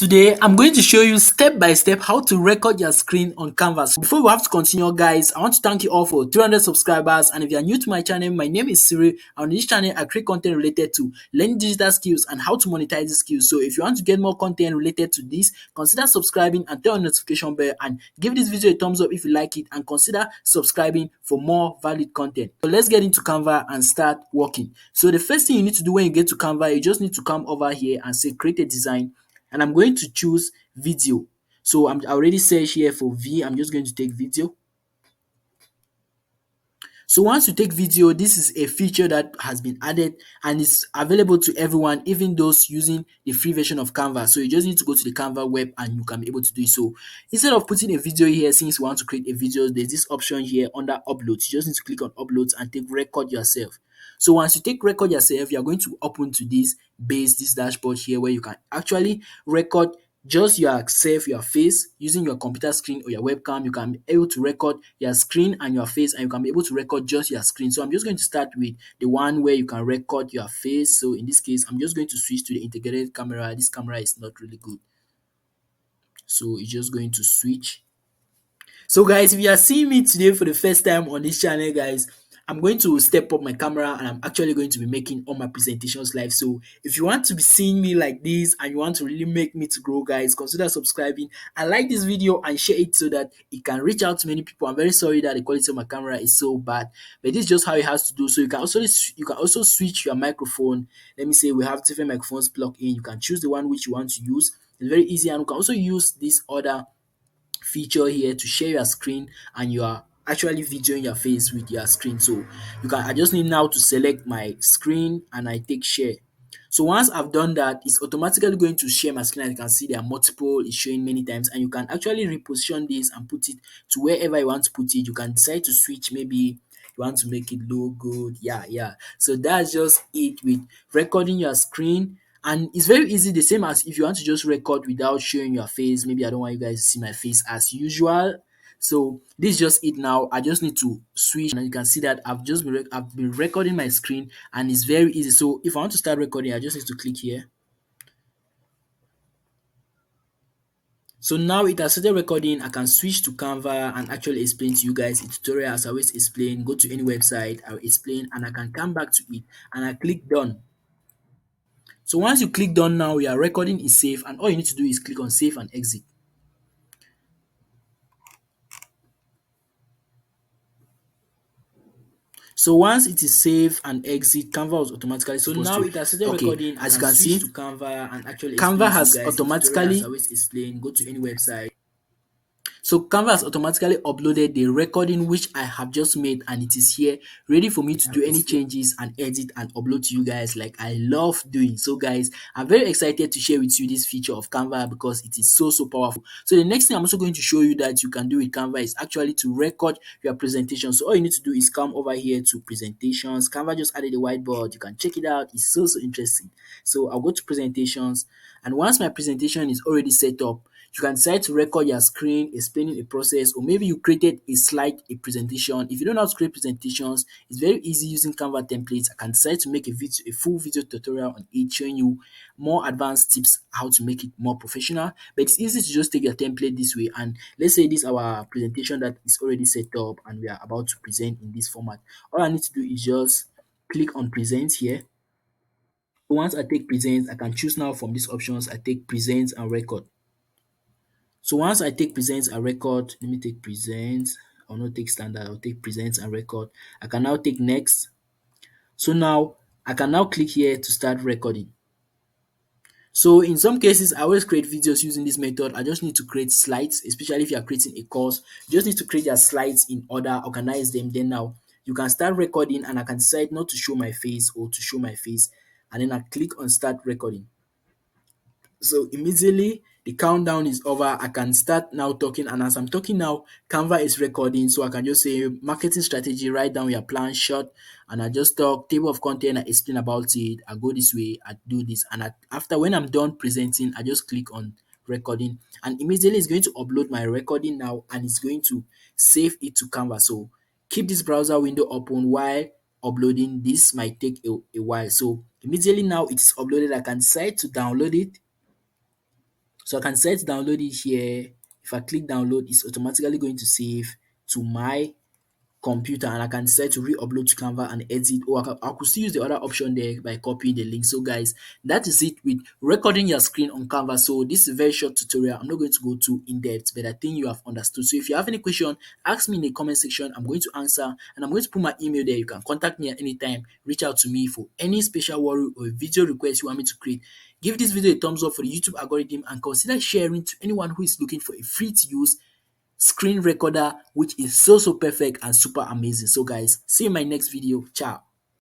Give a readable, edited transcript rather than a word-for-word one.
Today, I'm going to show you step by step how to record your screen on Canva. So before we have to continue, guys, I want to thank you all for 300 subscribers. And if you are new to my channel, my name is Siri. On this channel, I create content related to learning digital skills and how to monetize the skills. So if you want to get more content related to this, consider subscribing and turn on the notification bell and give this video a thumbs up if you like it, and consider subscribing for more valid content. So let's get into Canva and start working. So the first thing you need to do when you get to Canva, you just need to come over here and say create a design, and I'm going to choose video. So I already searched here for V. I'm just going to take video. So once you take video, this is a feature that has been added and is available to everyone, even those using the free version of Canva. So you just need to go to the Canva web and you can be able to do it. So instead of putting a video here, since you want to create a video, there's this option here under uploads. You just need to click on uploads and take record yourself. So once you take record yourself, you're going to open to this dashboard here, where you can actually record just yourself, your face, using your computer screen or your webcam. You can be able to record your screen and your face, and you can be able to record just your screen. So I'm just going to start with the one where you can record your face. So in this case, I'm just going to switch to the integrated camera. This camera is not really good, so it's just going to switch. So guys, if you are seeing me today for the first time on this channel, guys, I'm going to step up my camera and I'm actually going to be making all my presentations live. So if you want to be seeing me like this and you want to really make me to grow, guys, consider subscribing and like this video and share it so that it can reach out to many people. I'm very sorry that the quality of my camera is so bad, but this is just how it has to do. So you can also switch your microphone. Let me say we have different microphones plugged in. You can choose the one which you want to use. It's very easy, and you can also use this other feature here to share your screen, and you are actually videoing your face with your screen. So I just need now to select my screen and I take share. So once I've done that, it's automatically going to share my screen. As you can see, there are multiple, it's showing many times, and you can actually reposition this and put it to wherever you want to put it. You can decide to switch, maybe you want to make it look good. Yeah. So that's just it with recording your screen. And it's very easy, the same as if you want to just record without showing your face. Maybe I don't want you guys to see my face as usual. So this is just it now. I just need to switch, and you can see that I've been recording my screen, and it's very easy. So if I want to start recording, I just need to click here. So now it has started recording. I can switch to Canva and actually explain to you guys a tutorial. As I always explain, go to any website, I'll explain, and I can come back to it, and I click done. So once you click done, now your recording is safe, and all you need to do is click on save and exit. So once it is save and exit, Canva was automatically supposed to. So now it has started recording. As you can see, to Canva and actually Canva has automatically, as I always explain, go to any website. So Canva has automatically uploaded the recording which I have just made, and it is here ready for me to do any changes and edit and upload to you guys, like I love doing. So guys, I'm very excited to share with you this feature of Canva because it is so powerful. So the next thing I'm also going to show you that you can do with Canva is actually to record your presentation. So all you need to do is come over here to presentations. Canva just added a whiteboard. You can check it out. It's so interesting. So I'll go to presentations, and once my presentation is already set up, you can decide to record your screen explaining a process, or maybe you created a slide, a presentation. If you don't know how to create presentations, it's very easy using Canva templates. I can decide to make a full video tutorial on it, showing you more advanced tips how to make it more professional. But it's easy to just take your template this way, and let's say this is our presentation that is already set up and we are about to present in this format. All I need to do is just click on present here. Once I take present, I can choose now from these options. I take present and record. So once I take present and record, let me take present. I'll not take standard, I'll take present and record. I can now take next. So now I can now click here to start recording. So in some cases, I always create videos using this method. I just need to create slides, especially if you are creating a course. You just need to create your slides in order, organize them. Then now you can start recording, and I can decide not to show my face or to show my face. And then I click on start recording. So immediately the countdown is over. I can start now talking, and as I'm talking now, Canva is recording. So I can just say marketing strategy, write down your plan short, and I just talk table of content, I explain about it. I go this way, I do this, and after when I'm done presenting, I just click on recording, and immediately it's going to upload my recording now, and it's going to save it to Canva. So keep this browser window open while uploading. This might take a while. So immediately now it is uploaded. I can decide to download it. So I can set download it here. If I click download, it's automatically going to save to my computer, and I can decide to re-upload to Canva and edit, or I could still use the other option there by copying the link. So guys, that is it with recording your screen on Canva. So this is a very short tutorial. I'm not going to go too in depth, but I think you have understood. So if you have any question, ask me in the comment section. I'm going to answer, and I'm going to put my email there. You can contact me at any time. Reach out to me for any special worry or video request you want me to create. Give this video a thumbs up for the YouTube algorithm, and consider sharing to anyone who is looking for a free to use screen recorder, which is so perfect and super amazing. So guys, see you in my next video. Ciao.